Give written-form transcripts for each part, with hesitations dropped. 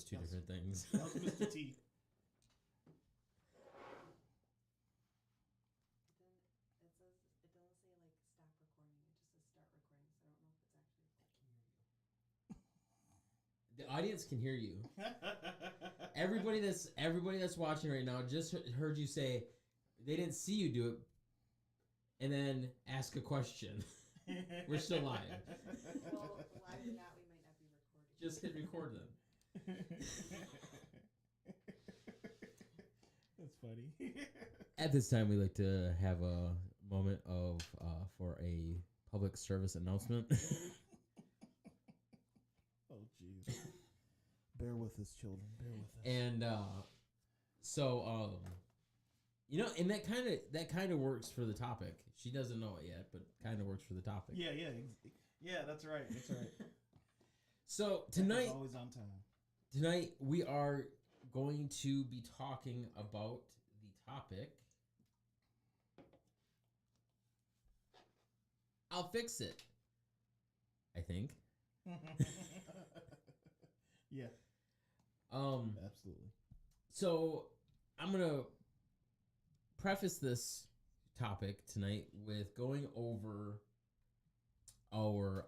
was two different things. That was Mr. T. Then it says it doesn't say like stop recording. It just says start recording. So I don't know if it's actually recording. The audience can hear you. Everybody that's watching right now just heard you say they didn't see you do it, and then ask a question. We're still live. Well, live or not, we might not be recording. Just hit record then. That's funny. At this time, we like to have a moment of for a public service announcement. Oh, jeez. Bear with us, children. Bear with us. And you know, and that kind of works for the topic. She doesn't know it yet, but kind of works for the topic. Yeah. That's right. That's right. So tonight, Always on time. Tonight we are going to be talking about the topic. I'll fix it. I think. Yeah. Absolutely. So I'm gonna preface this topic tonight with going over our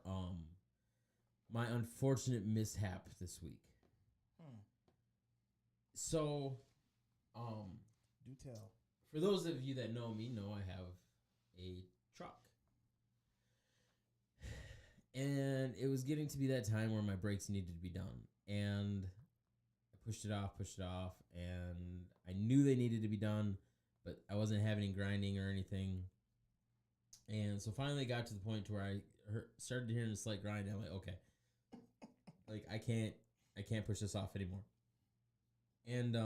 my unfortunate mishap this week. So Do tell. for those of you that know me, know I have a truck. And it was getting to be that time where my brakes needed to be done. And I pushed it off, and I knew they needed to be done, but I wasn't having any grinding or anything. And so finally got to the point where I started hearing a slight grind. I'm like, okay, like I can't push this off anymore. And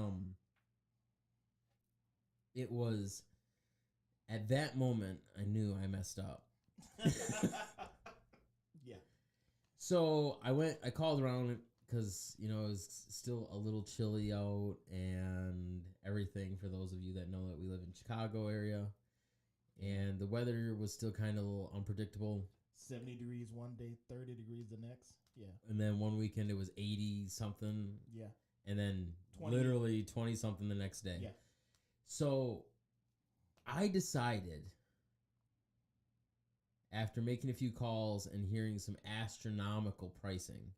it was at that moment I knew I messed up. Yeah. So I called around because, you know, it was still a little chilly out and everything, for those of you that know that we live in Chicago area. And the weather was still kind of a little unpredictable. 70 degrees one day, 30 degrees the next. Yeah. And then one weekend it was 80 something. Yeah. And then 20. literally 20 something the next day. Yeah. So I decided, after making a few calls and hearing some astronomical pricing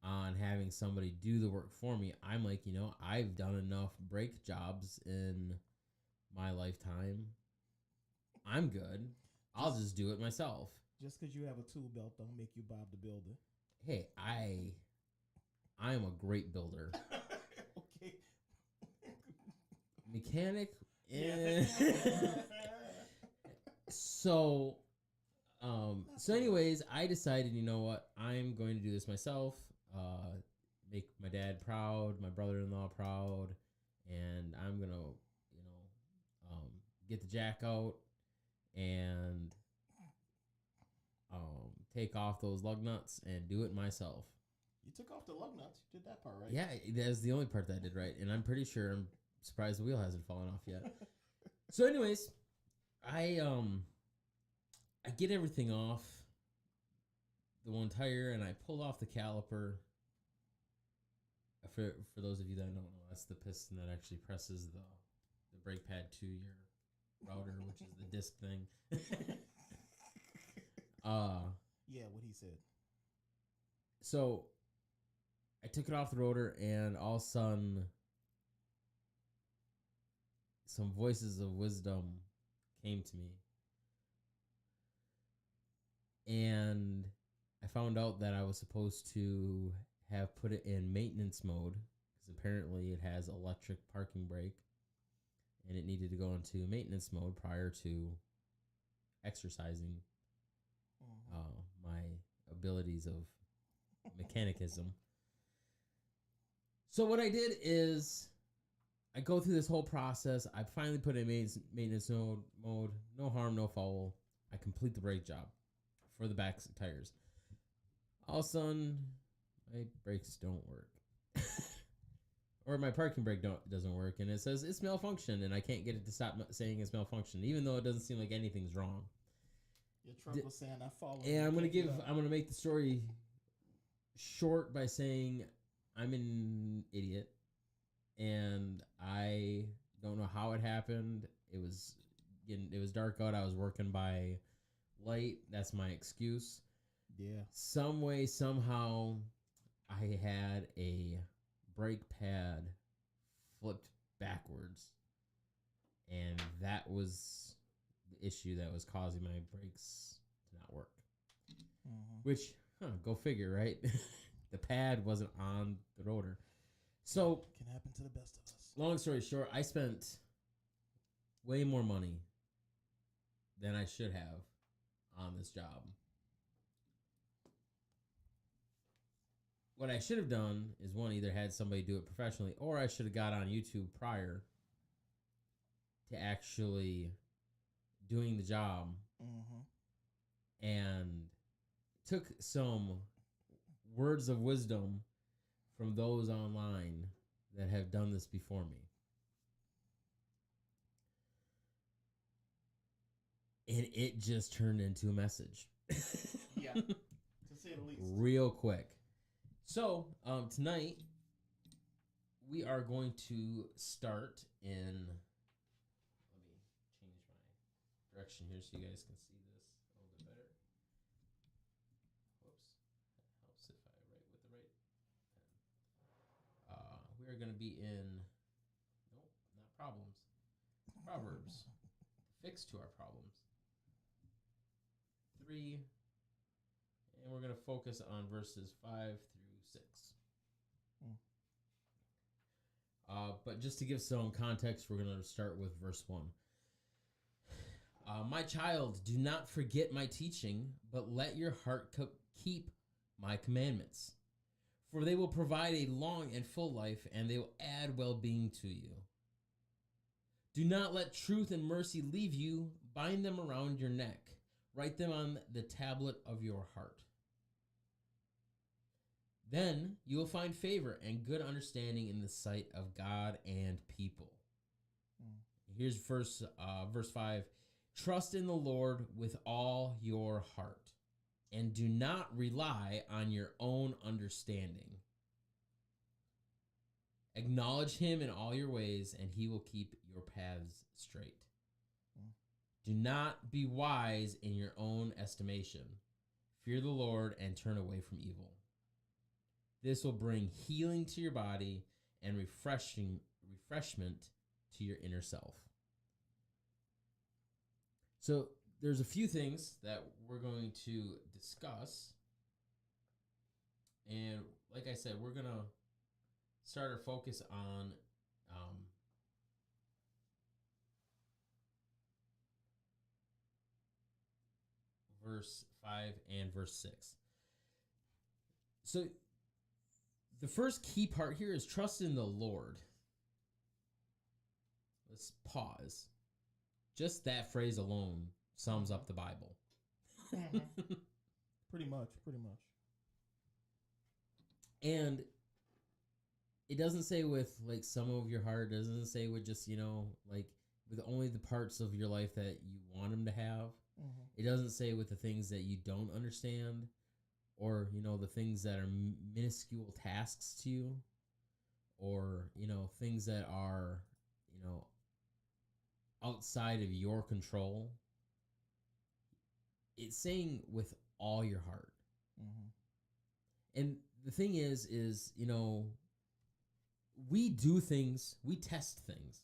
on having somebody do the work for me, I'm like, you know, I've done enough brake jobs in my lifetime. I'm good. I'll just do it myself. Just because you have a tool belt don't make you Bob the Builder. Hey, I am a great builder. Okay. Mechanic. So anyways, I decided, you know what, I'm going to do this myself, make my dad proud, my brother-in-law proud, and I'm going to, you know, get the jack out and take off those lug nuts and do it myself. You took off the lug nuts. You did that part right. Yeah, that's the only part that I did right, and I'm surprised the wheel hasn't fallen off yet. So anyways, I get everything off the one tire, and I pull off the caliper. For those of you that don't know, that's the piston that actually presses the brake pad to your router, which is the disc thing. Yeah, what he said. So I took it off the rotor, and all of a sudden, some voices of wisdom came to me. And I found out that I was supposed to have put it in maintenance mode, because apparently it has electric parking brake, and it needed to go into maintenance mode prior to exercising my abilities of mechanicism. So what I did is I go through this whole process. I finally put it in maintenance mode. No harm, no foul. I complete the brake job for the back tires. All of a sudden, my brakes don't work. Or my parking brake doesn't work, and it says it's malfunction, and I can't get it to stop saying it's malfunction, even though it doesn't seem like anything's wrong. Your truck was saying I followed. And I'm gonna make the story short by saying I'm an idiot, and I don't know how it happened. It was dark out. I was working by light. That's my excuse. Yeah. Some way, somehow, I had a brake pad flipped backwards, and that was the issue that was causing my brakes to not work. Which, go figure, right? The pad wasn't on the rotor. So, Can happen to the best of us. long story short, I spent way more money than I should have on this job. What I should have done is one, either had somebody do it professionally, or I should have got on YouTube prior to actually doing the job and took some words of wisdom from those online that have done this before me. And it just turned into a message. Yeah. To say the least. Real quick. So, tonight we are going to start in. Let me change my direction here so you guys can see this a little bit better. Whoops. That helps if I write with the right pen. We are going to be in. Nope, not problems. Proverbs. Fix to our problems. 3. And we're going to focus on verses 5 through 6. But just to give some context, we're going to start with verse 1. My child, do not forget my teaching, but let your heart keep my commandments. For they will provide a long and full life, and they will add well-being to you. Do not let truth and mercy leave you. Bind them around your neck. Write them on the tablet of your heart. Then you will find favor and good understanding in the sight of God and people. Here's verse 5. Trust in the Lord with all your heart, and do not rely on your own understanding. Acknowledge him in all your ways, and he will keep your paths straight. Do not be wise in your own estimation. Fear the Lord and turn away from evil. This will bring healing to your body and refreshment to your inner self. So there's a few things that we're going to discuss. And like I said, we're going to start our focus on verse 5 and verse 6. So the first key part here is trust in the Lord. Let's pause. Just that phrase alone sums up the Bible. Pretty much. And it doesn't say with like some of your heart. It doesn't say with just, like with only the parts of your life that you want him to have. It doesn't say with the things that you don't understand, or, the things that are minuscule tasks to you, or, things that are, outside of your control. It's saying with all your heart. And the thing is, we do things, we test things.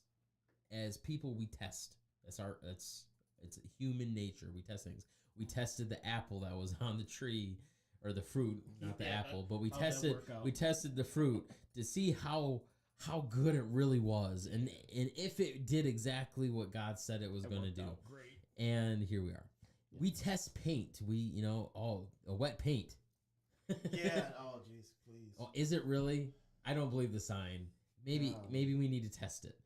As people, we test. It's human nature. We test things. We tested the apple that was on the tree, or the fruit, not the apple, but we tested the fruit to see how good it really was, and if it did exactly what God said it was going to do. Great. And here we are. We test paint. A wet paint. Yeah. Oh, jeez, please. Oh, is it really? I don't believe the sign. Maybe we need to test it.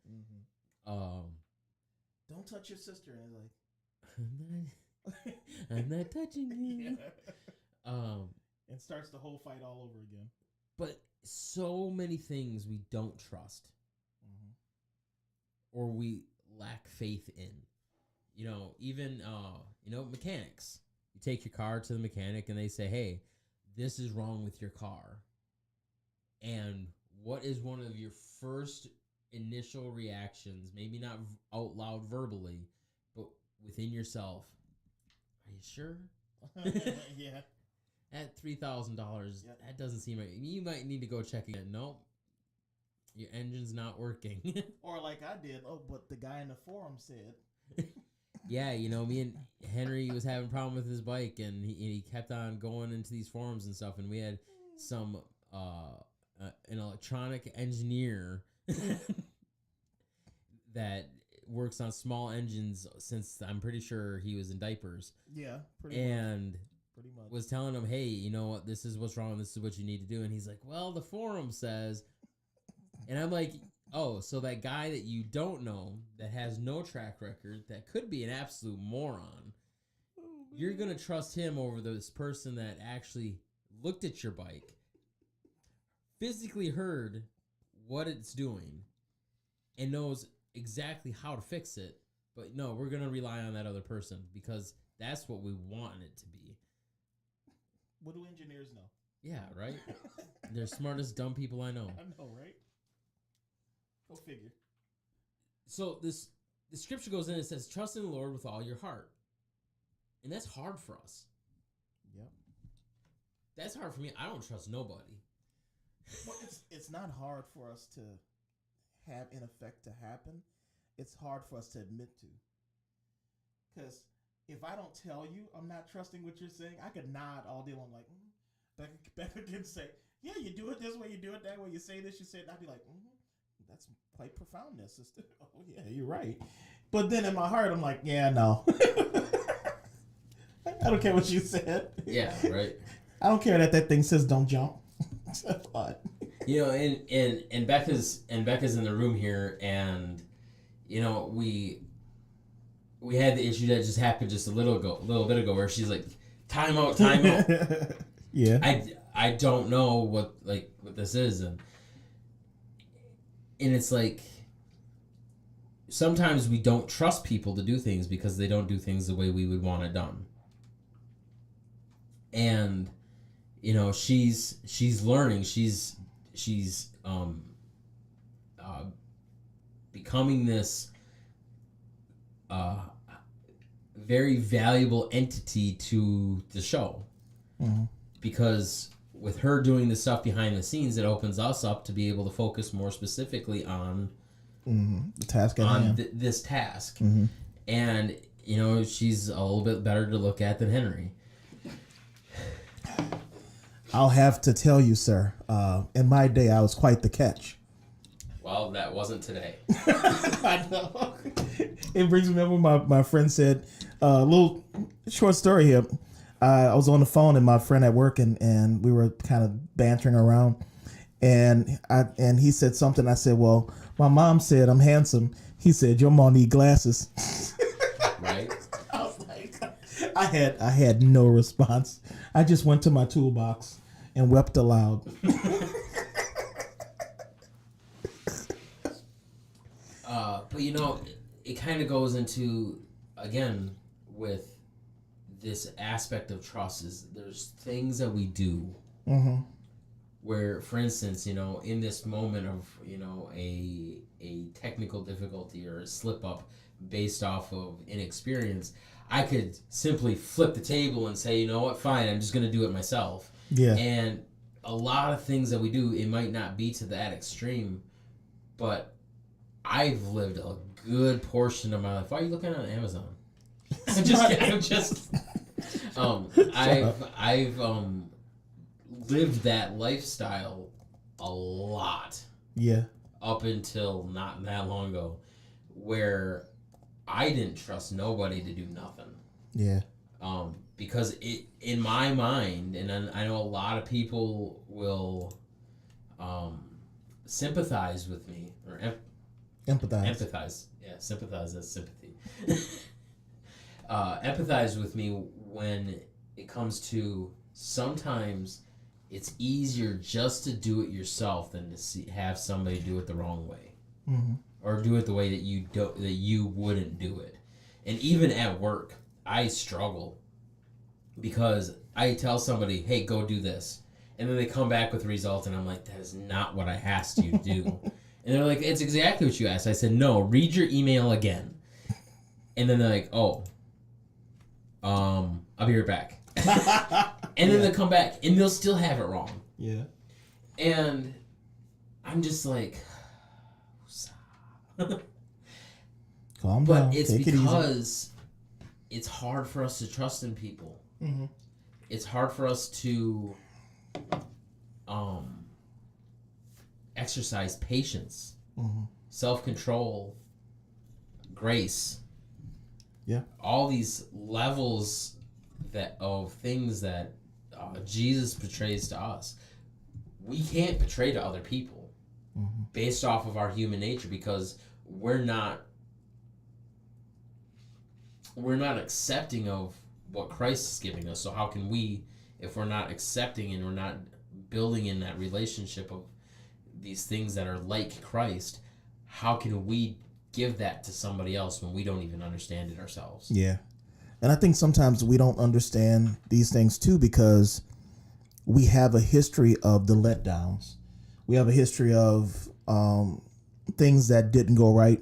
Don't touch your sister. And like, I'm not touching you. Yeah. And starts the whole fight all over again. But so many things we don't trust, or we lack faith in. Even mechanics. You take your car to the mechanic and they say, "Hey, this is wrong with your car." And what is one of your first initial reactions? Maybe not out loud verbally, but within yourself. Are you sure? Yeah. At $3,000, that doesn't seem right. You might need to go check again. Nope. Your engine's not working. Or like I did. Oh, but the guy in the forum said. Yeah, me and Henry was having a problem with his bike, and he kept on going into these forums and stuff, and we had some an electronic engineer that works on small engines since I'm pretty sure he was in diapers. Yeah, pretty much. Was telling him, hey, you know what, this is what's wrong, this is what you need to do. And he's like, well, the forum says. And I'm like, oh, so that guy that you don't know, that has no track record, that could be an absolute moron, you're going to trust him over this person that actually looked at your bike, physically heard what it's doing, and knows exactly how to fix it. But no, we're going to rely on that other person because that's what we want it to be. What do engineers know? Yeah, right? They're smartest dumb people I know. I know, right? Go figure. So the scripture goes in and says, trust in the Lord with all your heart. And that's hard for us. Yep. That's hard for me. I don't trust nobody. Well, it's not hard for us to have in effect to happen. It's hard for us to admit to. Because if I don't tell you I'm not trusting what you're saying, I could nod all day long like, Becca can say, yeah, you do it this way, you do it that way, you say this, you say it. And I'd be like, that's quite profoundness, sister. Oh, yeah, you're right. But then in my heart, I'm like, yeah, no. I don't care what you said. Yeah, right. I don't care that thing says don't jump. But and Becca's in the room here, and we had the issue that just happened just a little bit ago, where she's like, time out. Yeah. I don't know what this is, and it's like sometimes we don't trust people to do things because they don't do things the way we would want it done. And she's learning, she's becoming this very valuable entity to the show. Mm-hmm. Because with her doing the stuff behind the scenes, it opens us up to be able to focus more specifically on the task at hand. This task. Mm-hmm. And she's a little bit better to look at than Henry. I'll have to tell you, sir, in my day, I was quite the catch. Well, that wasn't today. I know. It brings me up when my friend said, a little short story here. I was on the phone and my friend at work, and we were kind of bantering around. And he said something. I said, well, my mom said I'm handsome. He said, your mom need glasses. Right. I was like, I had no response. I just went to my toolbox and wept aloud. But it kind of goes into, again, with this aspect of trust, is there's things that we do where, for instance, in this moment of a technical difficulty or a slip up based off of inexperience, I could simply flip the table and say, you know what, fine, I'm just going to do it myself. Yeah. And a lot of things that we do, it might not be to that extreme, but I've lived a good portion of my life. Why are you looking on Amazon? I've lived that lifestyle a lot. Yeah. Up until not that long ago, where I didn't trust nobody to do nothing. Yeah. Because it, in my mind, and I know a lot of people will sympathize with me, or empathize. Yeah, sympathize, that's sympathy. Empathize with me when it comes to sometimes it's easier just to do it yourself than to have somebody do it the wrong way, or do it the way that you wouldn't do it. And even at work, I struggle because I tell somebody, "Hey, go do this," And then they come back with results, and I'm like, that is not what I asked you to do. And they're like, it's exactly what you asked. I said, no, read your email again. And then they're like, oh, I'll be right back. And then they'll come back, and they'll still have it wrong. Yeah. And I'm just like, calm but down. it's Take it easy. because it's hard for us to trust in people. Mm-hmm. It's hard for us to exercise patience, Mm-hmm. self-control, grace. Yeah. All these levels of things that Jesus portrays to us, we can't portray to other people Mm-hmm. based off of our human nature, because we're not accepting of what Christ is giving us. So how can we, if we're not accepting and we're not building in that relationship of these things that are like Christ, how can we give that to somebody else when we don't even understand it ourselves? Yeah. And I think sometimes we don't understand these things too, because we have a history of the letdowns. We have a history of things that didn't go right.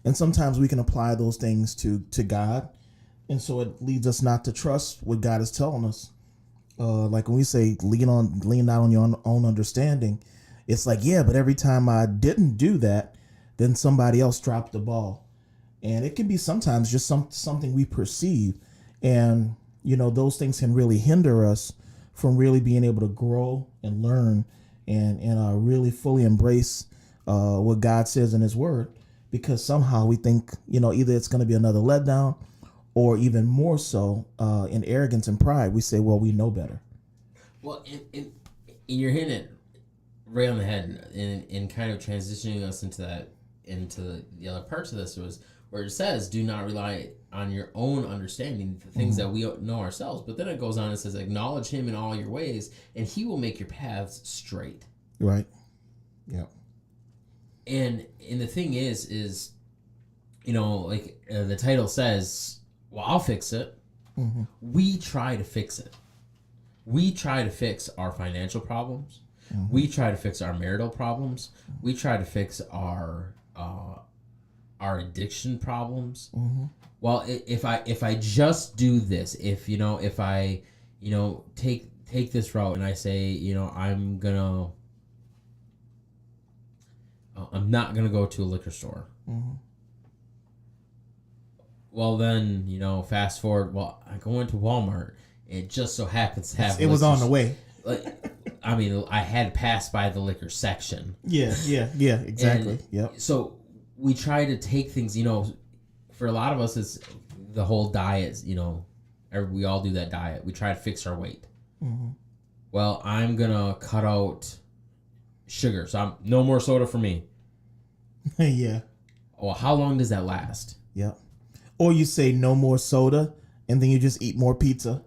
And sometimes we can apply those things to God. And so it leads us not to trust what God is telling us. Like when we say lean not on your own understanding, it's like, yeah, but every time I didn't do that, then somebody else dropped the ball. And it can be sometimes just something we perceive. And, those things can really hinder us from really being able to grow and learn and really fully embrace what God says in his word. Because somehow we think, either it's going to be another letdown, or even more so in arrogance and pride, we say, well, we know better. Well, you're hitting it right on the head in kind of transitioning us into the other parts of this, was where it says, do not rely on your own understanding, the things that we know ourselves. But then it goes on and says, acknowledge him in all your ways, and he will make your paths straight. Right. Yeah. And the thing is like the title says, well, I'll fix it. Mm-hmm. We try to fix it. We try to fix our financial problems. Mm-hmm. We try to fix our marital problems. We try to fix our addiction problems. Mm-hmm. Well, if I just do this, if I take this route and I say, I'm not gonna go to a liquor store. Mm-hmm. Well, then, fast forward. Well, I go into Walmart. It just so happens to have. It was on the way. Like, I mean, I had passed by the liquor section. Yeah, exactly. And yep. So we try to take things, for a lot of us, it's the whole diet, we all do that diet. We try to fix our weight. Mm-hmm. Well, I'm going to cut out sugar. So no more soda for me. Yeah. Well, how long does that last? Yep. Or you say no more soda, and then you just eat more pizza.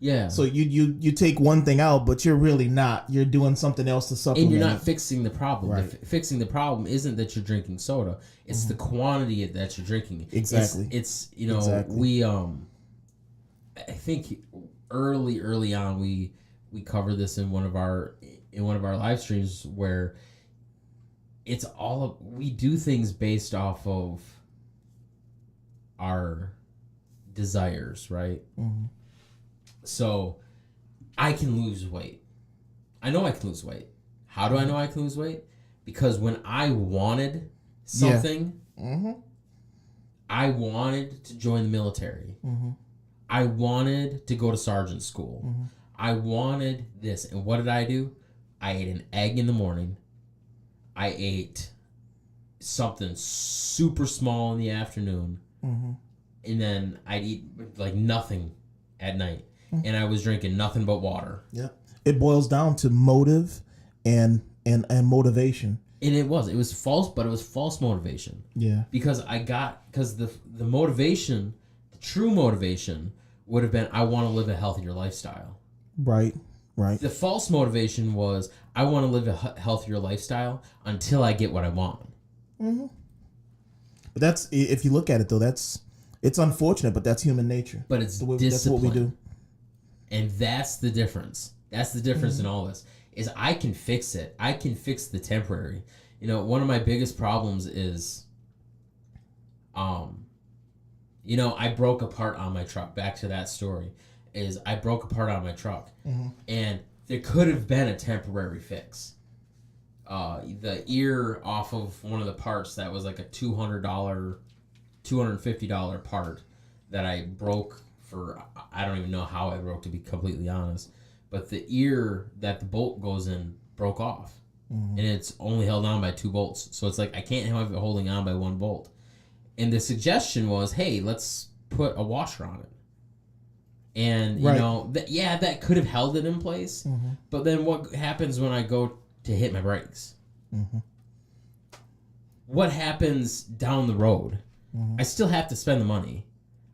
Yeah. So you take one thing out, but you're really not. You're doing something else to supplement. And you're not fixing the problem. Right. Fixing the problem isn't that you're drinking soda. It's the quantity that you're drinking. Exactly. It's Exactly. we I think early on we covered this in one of our live streams, where it's we do things based off of our desires, right? Mm-hmm. So I can lose weight. I know I can lose weight. How do I know I can lose weight? Because when I wanted something, Mm-hmm. I wanted to join the military. Mm-hmm. I wanted to go to sergeant school. Mm-hmm. I wanted this. And what did I do? I ate an egg in the morning. I ate something super small in the afternoon. Mm-hmm. And then I'd eat like nothing at night. Mm-hmm. And I was drinking nothing but water. Yeah. It boils down to motive and motivation. And it was false, but it was false motivation. Yeah. Because the motivation, the true motivation would have been, I want to live a healthier lifestyle. Right. Right. The false motivation was, I want to live a healthier lifestyle until I get what I want. Mm-hmm. But that's, if you look at it though, it's unfortunate, but that's human nature. But it's discipline. discipline. That's what we do. And that's the difference. That's the difference in all this. is I can fix it. I can fix the temporary. You know, one of my biggest problems is, you know, I broke apart on my truck. Back to that story, is I broke apart on my truck, and there could have been a temporary fix. The ear off of one of the parts that was like a $200, $250 part that I broke for, I don't even know how I broke, to be completely honest. But the ear that the bolt goes in broke off. And it's only held on by 2 bolts. So it's like I can't have it holding on by 1 bolt. And the suggestion was, hey, let's put a washer on it. And, you know, that could have held it in place. But then what happens when I go to hit my brakes? What happens down the road? I still have to spend the money.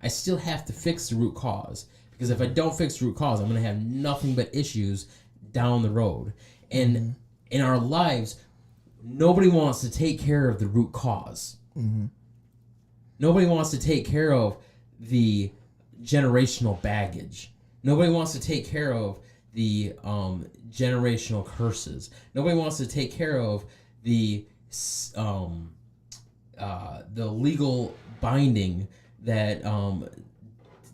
I still have to fix the root cause. Because if I don't fix the root cause, I'm going to have nothing but issues down the road. And in our lives, nobody wants to take care of the root cause. Nobody wants to take care of the generational baggage. Nobody wants to take care of the generational curses. Nobody wants to take care of the legal binding that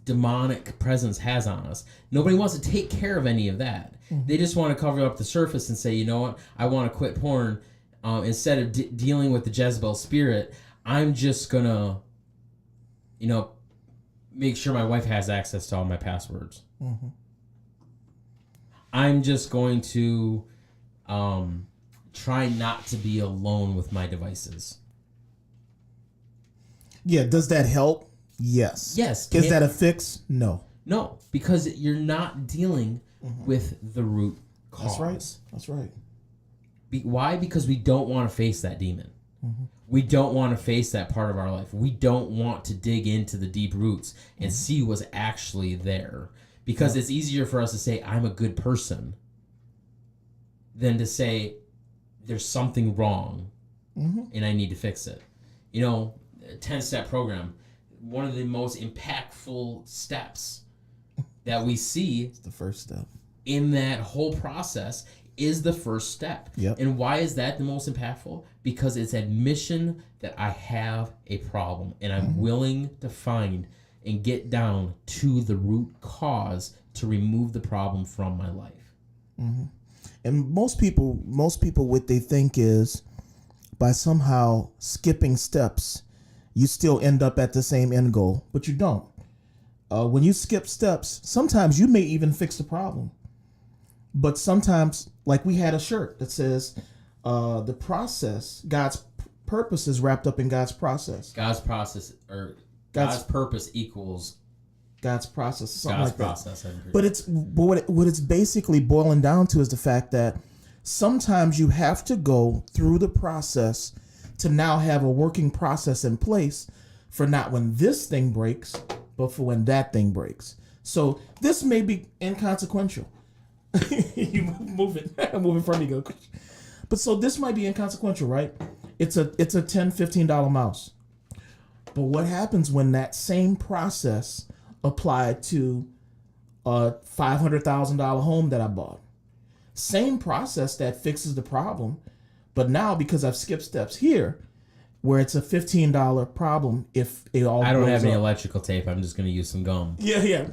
demonic presence has on us. Nobody wants to take care of any of that. They just want to cover up the surface and say, you know what, I want to quit porn. Instead of dealing with the Jezebel spirit, I'm just going to, you know, make sure my wife has access to all my passwords. I'm just going to try not to be alone with my devices. Yeah, does that help? Yes. Yes. Is that a fix? No. No, because you're not dealing with the root cause. That's right. Why? Because we don't want to face that demon. We don't want to face that part of our life. We don't want to dig into the deep roots and see what's actually there. Because it's easier for us to say, I'm a good person, than to say, there's something wrong and I need to fix it. You know, a 10-step program, one of the most impactful steps that we see, It's the first step in that whole process is the first step. And why is that the most impactful? Because it's admission that I have a problem and I'm willing to find and get down to the root cause to remove the problem from my life. And most people what they think is by somehow skipping steps, you still end up at the same end goal, but you don't. When you skip steps, sometimes you may even fix the problem. But sometimes, like we had a shirt that says, the process, God's purpose is wrapped up in God's process. God's process, or God's purpose equals God's process, something God's like that. process. But what it's basically boiling down to is the fact that sometimes you have to go through the process to now have a working process in place for not when this thing breaks, but for when that thing breaks. So this may be inconsequential. You move it, moving from me, go. But so this might be inconsequential, right? It's a $10, $15 mouse. But what happens when that same process applied to a $500,000 home that I bought? Same process that fixes the problem, but now because I've skipped steps here, where it's a $15 problem if it all. I don't have any up. electrical tape. I'm just going to use some gum. Yeah.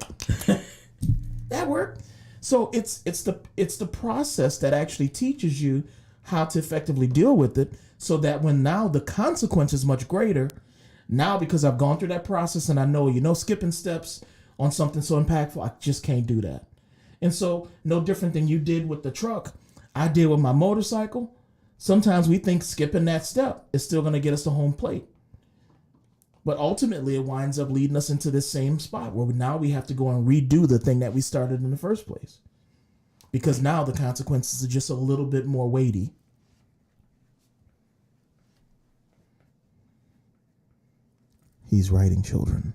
That worked. So it's the process that actually teaches you how to effectively deal with it, so that when now the consequence is much greater. Now, because I've gone through that process and I know, skipping steps on something so impactful, I just can't do that. And so, no different than you did with the truck, I did with my motorcycle. Sometimes we think skipping that step is still going to get us to home plate. But ultimately, it winds up leading us into this same spot where now we have to go and redo the thing that we started in the first place. Because now the consequences are just a little bit more weighty. He's writing, children.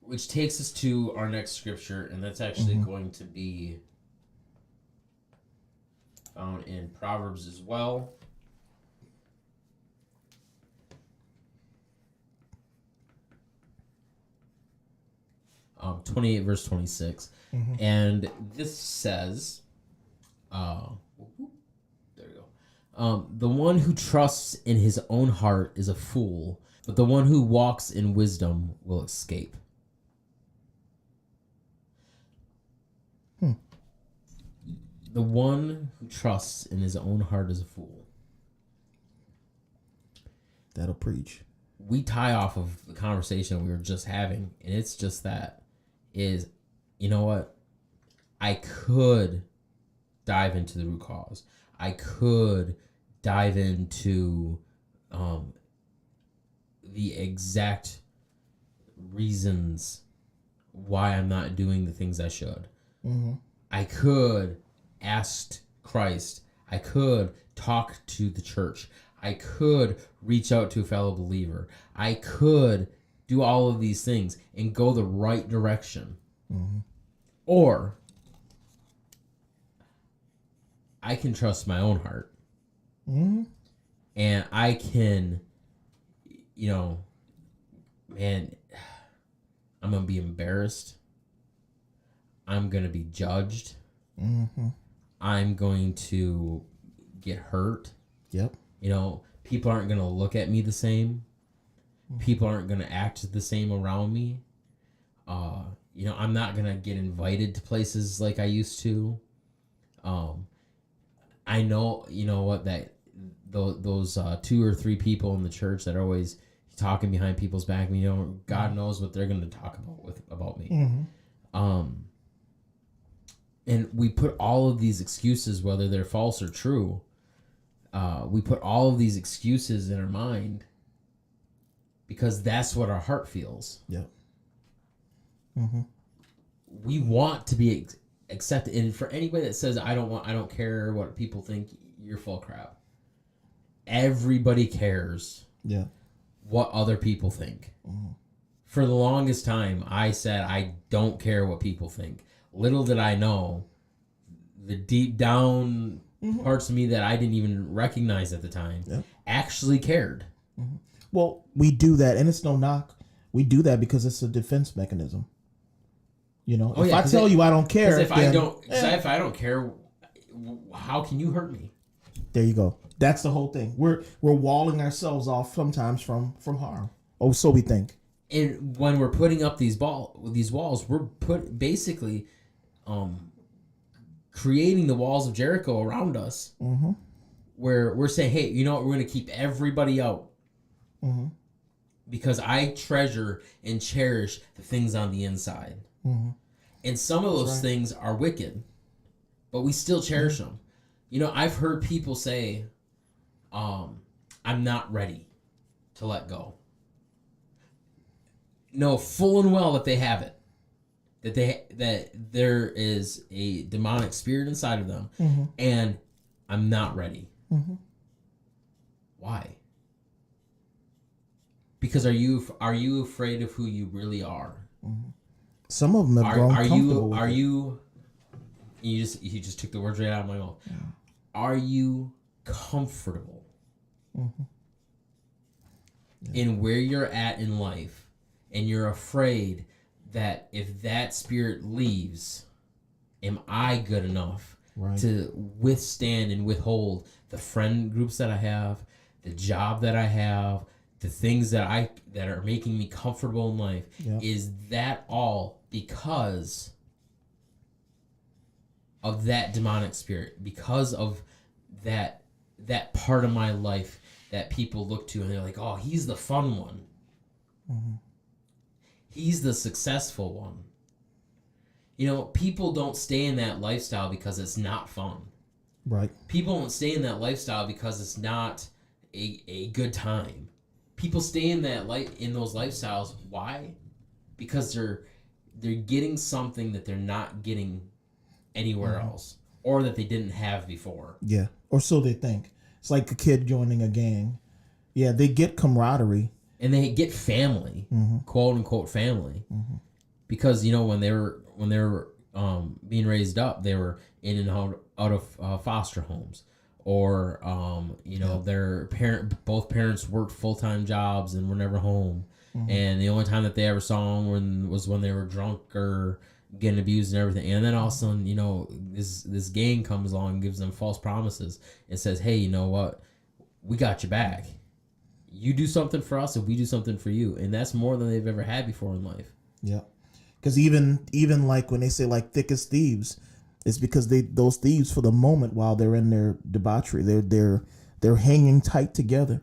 Which takes us to our next scripture, and that's actually going to be found in Proverbs as well. 28 verse 26. Mhm. And this says, there we go. The one who trusts in his own heart is a fool, but the one who walks in wisdom will escape. The one who trusts in his own heart is a fool. That'll preach. We tie off of the conversation we were just having, and it's just that is, you know what? I could dive into the root cause. I could dive into the exact reasons why I'm not doing the things I should. Mm-hmm. I could ask Christ. I could talk to the church. I could reach out to a fellow believer. I could do all of these things and go the right direction. Mm-hmm. Or I can trust my own heart. Mm-hmm. And I can, you know, man, I'm going to be embarrassed. I'm going to be judged. Mm-hmm. I'm going to get hurt. Yep. You know, people aren't going to look at me the same. People aren't going to act the same around me. You know, I'm not going to get invited to places like I used to. I know, you know what, that those 2 or 3 people in the church that are always talking behind people's back, you know, God knows what they're going to talk about me. Mm-hmm. And we put all of these excuses, whether they're false or true, we put all of these excuses in our mind because that's what our heart feels. Yep. Mm-hmm. We want to be accepted. And for anybody that says, I don't care what people think, you're full of crap. Everybody cares Yeah. what other people think. Mm-hmm. For the longest time, I said, I don't care what people think. Little did I know, the deep down parts of me that I didn't even recognize at the time actually cared. Mm-hmm. Well, we do that, and it's no knock. We do that because it's a defense mechanism. You know, if I tell you I don't care, if I don't care, how can you hurt me? There you go. That's the whole thing. We're walling ourselves off sometimes from harm. Oh, so we think. And when we're putting up these walls, we're basically creating the walls of Jericho around us, where we're saying, hey, you know what? We're going to keep everybody out because I treasure and cherish the things on the inside. And some of those things are wicked, but we still cherish them. You know, I've heard people say, I'm not ready to let go. Know full and well that they have it. That there is a demonic spirit inside of them, and I'm not ready. Why? Because are you afraid of who you really are? Some of them have grown comfortable with it. You just took the words right out of my mouth. Are you comfortable in where you're at in life, and you're afraid that if that spirit leaves, am I good enough to withstand and withhold the friend groups that I have, the job that I have, the things that are making me comfortable in life? Is that all because of that demonic spirit? Because of that part of my life that people look to and they're like, oh, he's the fun one. He's the successful one. You know, people don't stay in that lifestyle because it's not fun. Right. People don't stay in that lifestyle because it's not a good time. People stay in those lifestyles. Why? Because they're getting something that they're not getting anywhere else, or that they didn't have before. Yeah, or so they think. It's like a kid joining a gang. Yeah, they get camaraderie. And they get family, quote unquote family, because you know when they were being raised up, they were in and out of foster homes, or you know their both parents worked full-time jobs and were never home, and the only time that they ever saw him was when they were drunk or getting abused and everything. And then all of a sudden, you know, this gang comes along and gives them false promises and says, hey, you know what, we got your back. You do something for us and we do something for you. And that's more than they've ever had before in life. Yeah. Because even like when they say like thick as thieves, it's because those thieves for the moment while they're in their debauchery, they're hanging tight together,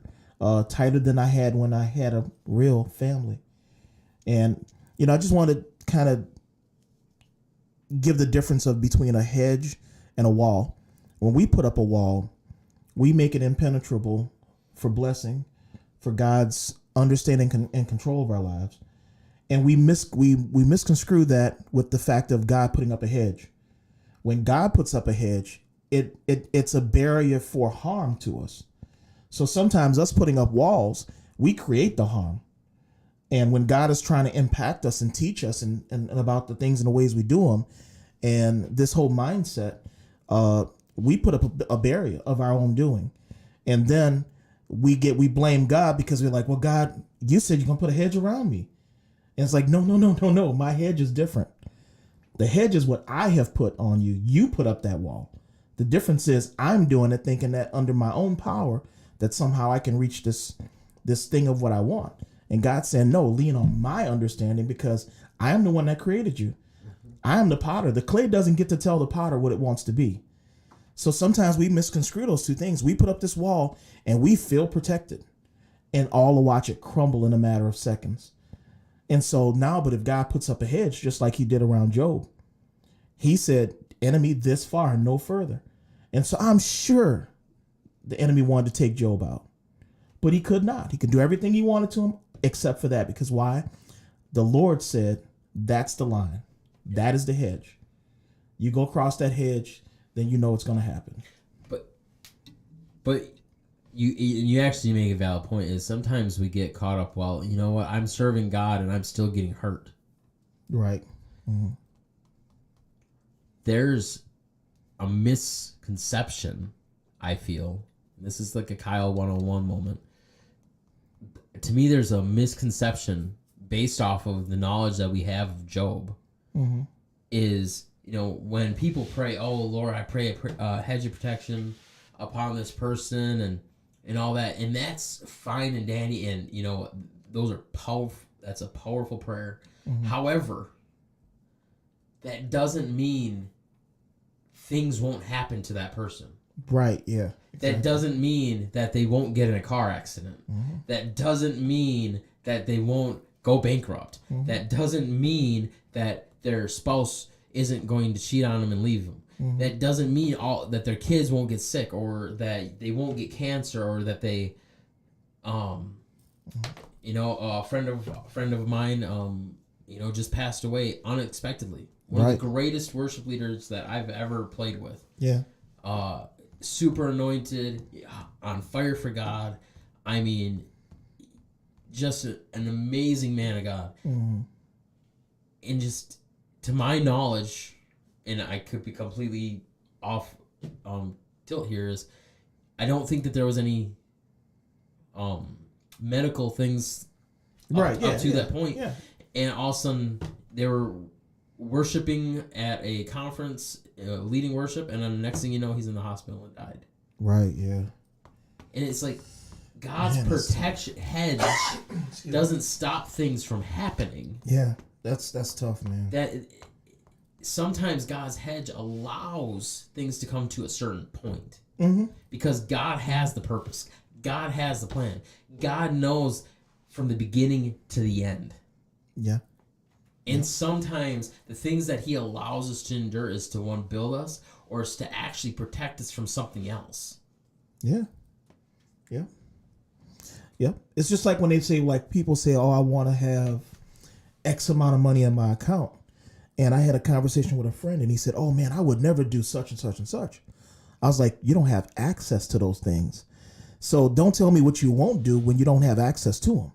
tighter than I had when I had a real family. And, you know, I just want to kind of give the difference of between a hedge and a wall. When we put up a wall, we make it impenetrable for blessing, for God's understanding and control of our lives. And we misconstrue that with the fact of God putting up a hedge. When God puts up a hedge, it's a barrier for harm to us. So sometimes us putting up walls, we create the harm. And when God is trying to impact us and teach us and about the things and the ways we do them, and this whole mindset, we put up a barrier of our own doing. And then we blame God because we're like, well, God, you said you're going to put a hedge around me. And it's like, no. My hedge is different. The hedge is what I have put on you. You put up that wall. The difference is I'm doing it thinking that under my own power that somehow I can reach this thing of what I want. And God said, no, lean on my understanding because I am the one that created you. I am the potter. The clay doesn't get to tell the potter what it wants to be. So sometimes we misconstrue those two things. We put up this wall and we feel protected, and all to watch it crumble in a matter of seconds. And so now, but if God puts up a hedge, just like he did around Job, he said, enemy this far, no further. And so I'm sure the enemy wanted to take Job out, but he could not. He could do everything he wanted to him except for that. Because why? The Lord said, that's the line. That is the hedge. You go across that hedge, then you know it's going to happen. But you actually make a valid point. Is sometimes we get caught up. Well, you know what? I'm serving God and I'm still getting hurt. Right. Mm-hmm. There's a misconception, I feel. This is like a Kyle 101 moment. To me, there's a misconception based off of the knowledge that we have of Job. Mm-hmm. Is, you know, when people pray, oh, Lord, I pray a hedge of protection upon this person and all that. And that's fine and dandy. And, you know, those are powerful. That's a powerful prayer. Mm-hmm. However, that doesn't mean things won't happen to that person. Right, yeah. Exactly. That doesn't mean that they won't get in a car accident. Mm-hmm. That doesn't mean that they won't go bankrupt. Mm-hmm. That doesn't mean that their spouse isn't going to cheat on them and leave them. Mm-hmm. That doesn't mean that their kids won't get sick or that they won't get cancer or that they, you know, a friend of mine, you know, just passed away unexpectedly. One of the greatest worship leaders that I've ever played with. Yeah. Super anointed, on fire for God. I mean, just an amazing man of God. Mm-hmm. And just, to my knowledge, and I could be completely off tilt here, is I don't think that there was any medical things up to that point. Yeah. And all of a sudden, they were worshiping at a conference, leading worship, and then the next thing you know, he's in the hospital and died. Right, yeah. And it's like God's protection hedge doesn't stop things from happening. Yeah, that's tough, man. That sometimes God's hedge allows things to come to a certain point. Mm-hmm. Because God has the purpose. God has the plan. God knows from the beginning to the end. Yeah. And sometimes the things that he allows us to endure is to, one, build us, or is to actually protect us from something else. Yeah. Yeah. Yeah. It's just like when they say, like, people say, oh, I want to have X amount of money in my account. And I had a conversation with a friend and he said, oh man, I would never do such and such and such. I was like, you don't have access to those things. So don't tell me what you won't do when you don't have access to them.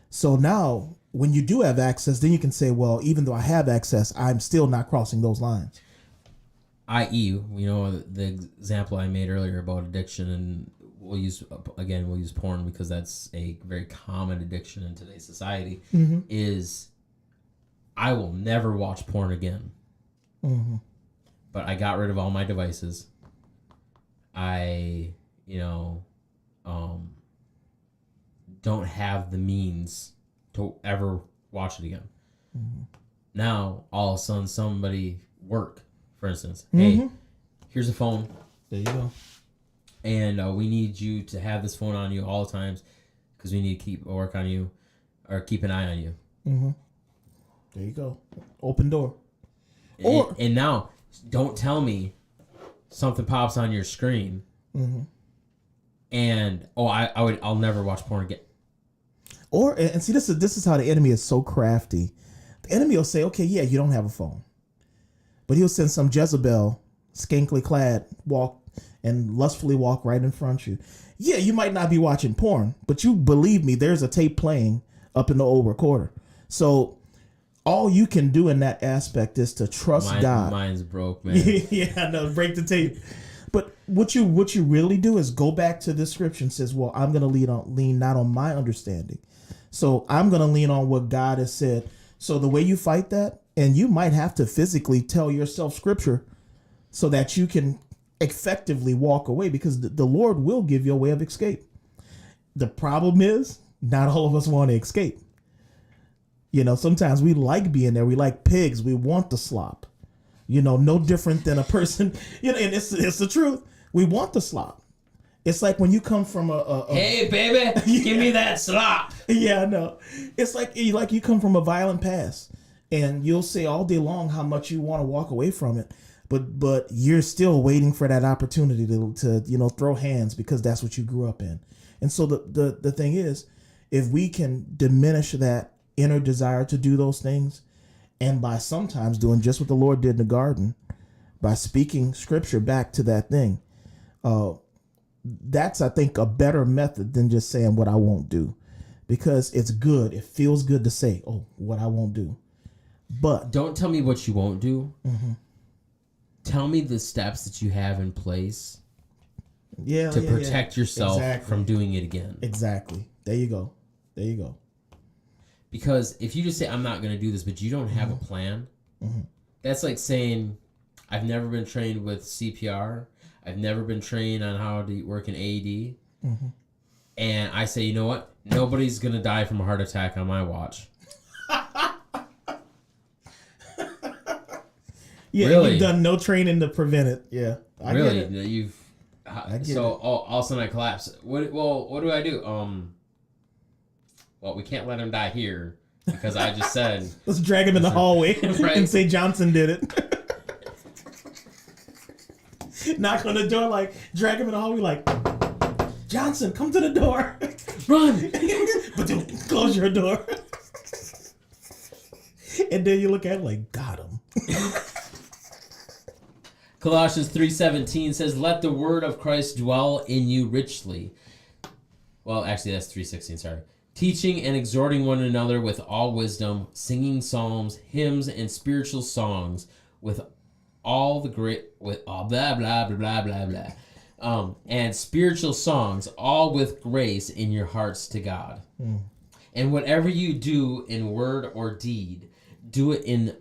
So now when you do have access, then you can say, well, even though I have access, I'm still not crossing those lines. I.e., you know, the example I made earlier about addiction and we'll use porn because that's a very common addiction in today's society. Mm-hmm. Is I will never watch porn again. Mm-hmm. But I got rid of all my devices. I, don't have the means to ever watch it again. Mm-hmm. Now, all of a sudden, somebody work, for instance, Mm-hmm. hey, here's a phone, There you go. and we need you to have this phone on you all the times because we need to keep work on you or keep an eye on you. Mm-hmm. There you go. Open door. And now, don't tell me something pops on your screen, Mm-hmm. and I'll never watch porn again. Or and see, this is how the enemy is so crafty. The enemy will say, okay, yeah, you don't have a phone, but he'll send some Jezebel, skankily clad, walk and lustfully walk right in front of you. Yeah, you might not be watching porn, but you believe me, there's a tape playing up in the old recorder. So all you can do in that aspect is to trust God. Mine's broke, man. Yeah, I know. Break the tape. But what you really do is go back to the scripture and says, well, I'm going to lean not on my understanding. So I'm going to lean on what God has said. So the way you fight that, and you might have to physically tell yourself scripture so that you can effectively walk away, because the Lord will give you a way of escape. The problem is not all of us want to escape. Sometimes we like being there. We like pigs. We want the slop. No different than a person. And it's the truth. We want the slop. It's like when you come from a hey baby, give me that slop. Yeah, I know. It's like you come from a violent past, and you'll say all day long how much you want to walk away from it, but you're still waiting for that opportunity to throw hands because that's what you grew up in. And so the thing is, if we can diminish that inner desire to do those things, and by sometimes doing just what the Lord did in the garden, by speaking scripture back to that thing, that's, I think, a better method than just saying what I won't do, because it's good. It feels good to say, oh, what I won't do. But don't tell me what you won't do. Mm-hmm. Tell me the steps that you have in place to protect yourself exactly. from doing it again. Exactly. There you go. Because if you just say, I'm not going to do this, but you don't have a plan, that's like saying, I've never been trained with CPR. I've never been trained on how to work an AED. And I say, you know what? Nobody's going to die from a heart attack on my watch. Yeah, really? You've done no training to prevent it. Yeah. I really? get it. You've... I get so it. all of a sudden I collapse. What do I do? Well, we can't let him die here because I just said... Let's drag him in the hallway Right. and say Johnson did it. Knock on the door, drag him in the hallway, Johnson, come to the door. Run! But don't close your door. And then you look at it got him. Colossians 3:17 says, let the word of Christ dwell in you richly. Well, actually, that's 3:16, sorry. Teaching and exhorting one another with all wisdom, singing psalms, hymns, and spiritual songs with all the great, with all blah, blah, blah, blah, blah, blah. And spiritual songs, all with grace in your hearts to God. And whatever you do in word or deed, do it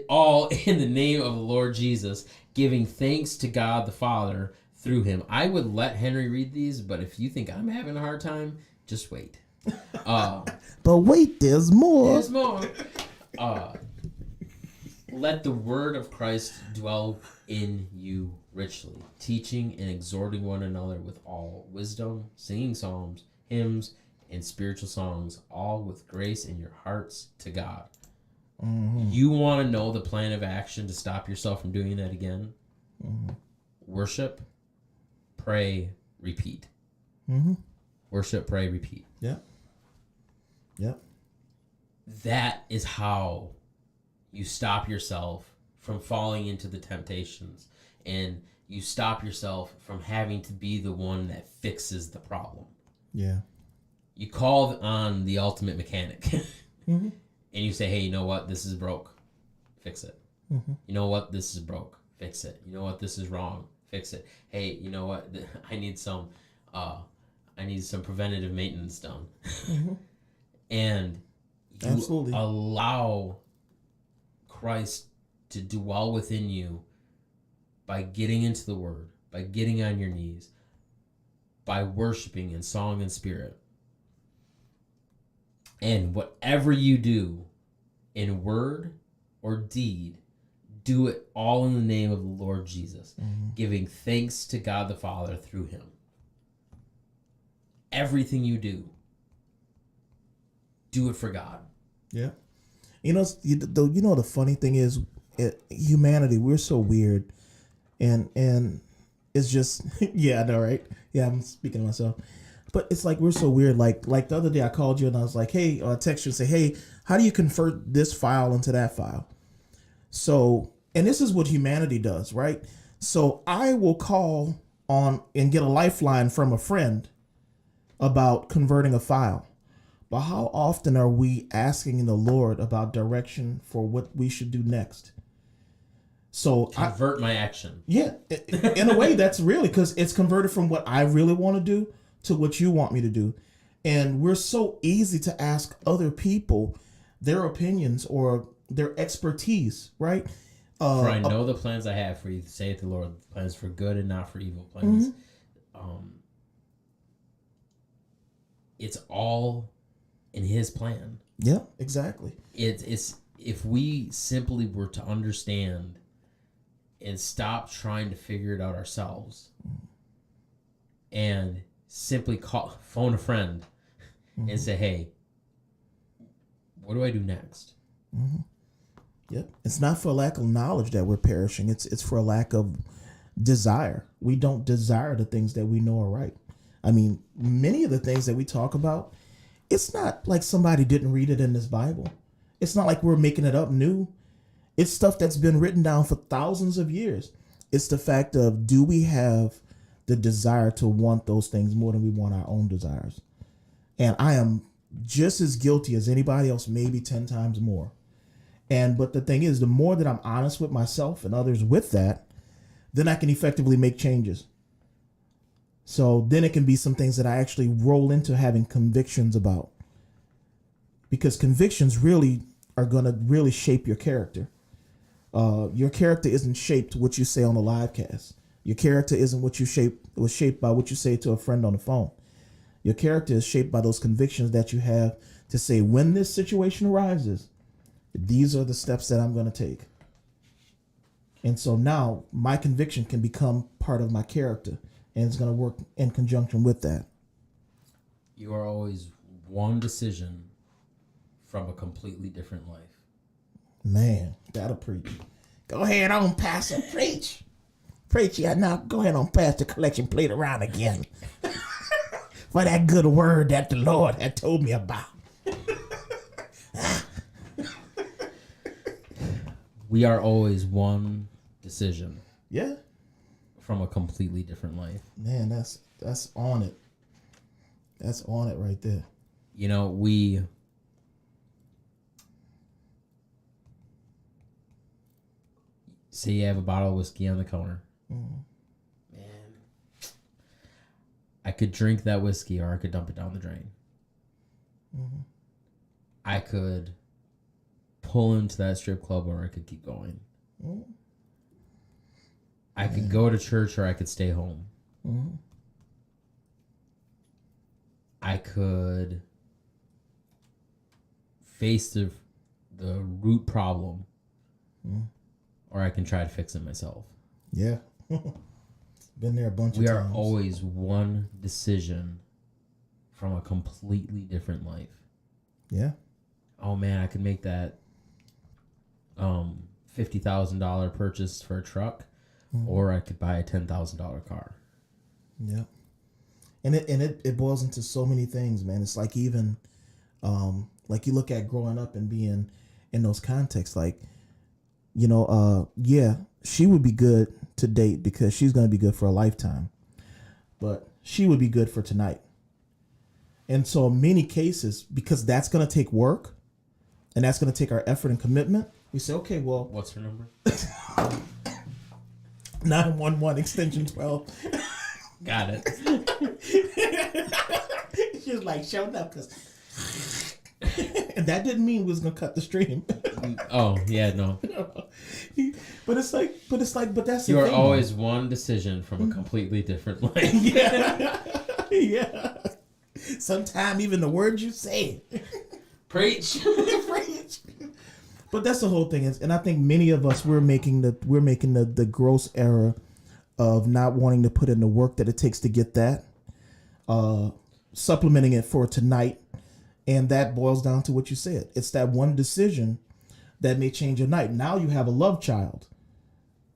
all in the name of the Lord Jesus, giving thanks to God the Father through him. I would let Henry read these, but if you think I'm having a hard time, just wait. But wait, there's more. There's more. Let the word of Christ dwell in you richly, teaching and exhorting one another with all wisdom, singing psalms, hymns, and spiritual songs, all with grace in your hearts to God. You want to know the plan of action to stop yourself from doing that again? Worship, pray, repeat. Worship, pray, repeat. Yep. That is how you stop yourself from falling into the temptations, and you stop yourself from having to be the one that fixes the problem. Yeah. You call on the ultimate mechanic. And you say, hey, you know what? This is broke. Fix it. You know what? This is broke. Fix it. You know what? This is wrong. fix it. Hey, you know what? I need some preventative maintenance done. Mhm. And you Absolutely. allow Christ to dwell within you by getting into the Word, by getting on your knees, by worshiping in song and spirit. And whatever you do in word or deed, do it all in the name of the Lord Jesus, giving thanks to God the Father through him. Everything you do it for God. Yeah. You know, the funny thing is, humanity, we're so weird, and it's just yeah, I know, right? Yeah, I'm speaking to myself, but it's like we're so weird. Like the other day, I called you and I was like, hey, text you and say, hey, how do you convert this file into that file? So, and this is what humanity does, right? So I will call on and get a lifeline from a friend about converting a file. But how often are we asking the Lord about direction for what we should do next? So Convert my action. Yeah, in a way, that's really because it's converted from what I really want to do to what you want me to do. And we're so easy to ask other people their opinions or their expertise, right? For I know the plans I have for you, saith the Lord, plans for good and not for evil, plans. It's all in his plan. Yeah, exactly. It's if we simply were to understand and stop trying to figure it out ourselves and simply phone a friend and say, hey, what do I do next? Yep. It's not for lack of knowledge that we're perishing. It's for a lack of desire. We don't desire the things that we know are right. I mean, many of the things that we talk about, it's not like somebody didn't read it in this Bible. It's not like we're making it up new. It's stuff that's been written down for thousands of years. It's the fact of, do we have the desire to want those things more than we want our own desires? And I am just as guilty as anybody else, maybe 10 times more. But the thing is, the more that I'm honest with myself and others with that, then I can effectively make changes. So then it can be some things that I actually roll into having convictions about. Because convictions really are going to really shape your character. Your character isn't shaped what you say on the live cast. Your character isn't was shaped by what you say to a friend on the phone. Your character is shaped by those convictions that you have to say, when this situation arises, these are the steps that I'm going to take. And so now my conviction can become part of my character, and it's going to work in conjunction with that. You are always one decision from a completely different life. Man, that'll preach. Go ahead on, Pastor. Preach. Preach, yeah. Now go ahead on, pass the collection plate around again. For that good word that the Lord had told me about. We are always one decision. Yeah. From a completely different life. Man, that's on it. That's on it right there. You know, we say you have a bottle of whiskey on the counter. Man, I could drink that whiskey or I could dump it down the drain. I could pull into that strip club or I could keep going. I could go to church or I could stay home. I could face the root problem or I can try to fix it myself. Yeah. Been there a bunch of times. We are always one decision from a completely different life. Yeah. Oh man, I could make that $50,000 purchase for a truck, or I could buy a $10,000 car. Yeah. And it boils into so many things, man. It's like even like you look at growing up and being in those contexts, like, you know, yeah, she would be good to date because she's going to be good for a lifetime, but she would be good for tonight. And so in many cases, because that's going to take work and that's going to take our effort and commitment, we say, okay, well, what's her number? 911 extension 12. Got it. She was like, showing up because. And that didn't mean we was gonna cut the stream. Oh yeah, no. But that's You the are thing. always one decision from a completely different life. Yeah. Yeah. Sometimes even the words you say. Preach. Preach. But that's the whole thing is, and I think many of us we're making the gross error of not wanting to put in the work that it takes to get that, supplementing it for tonight, and that boils down to what you said. It's that one decision that may change your night. Now you have a love child.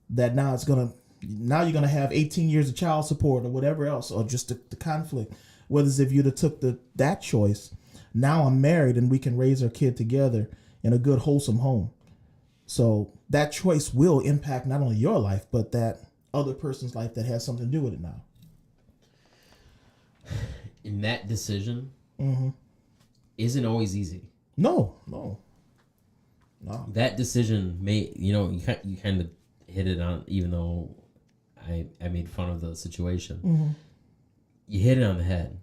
That now you're gonna have 18 years of child support or whatever else, or just the conflict. Whereas if you'd have took that choice, now I'm married and we can raise our kid together in a good wholesome home. So that choice will impact not only your life but that other person's life that has something to do with it now. And that decision isn't always easy. No. That decision may, you kind of hit it on, even though I made fun of the situation. You hit it on the head.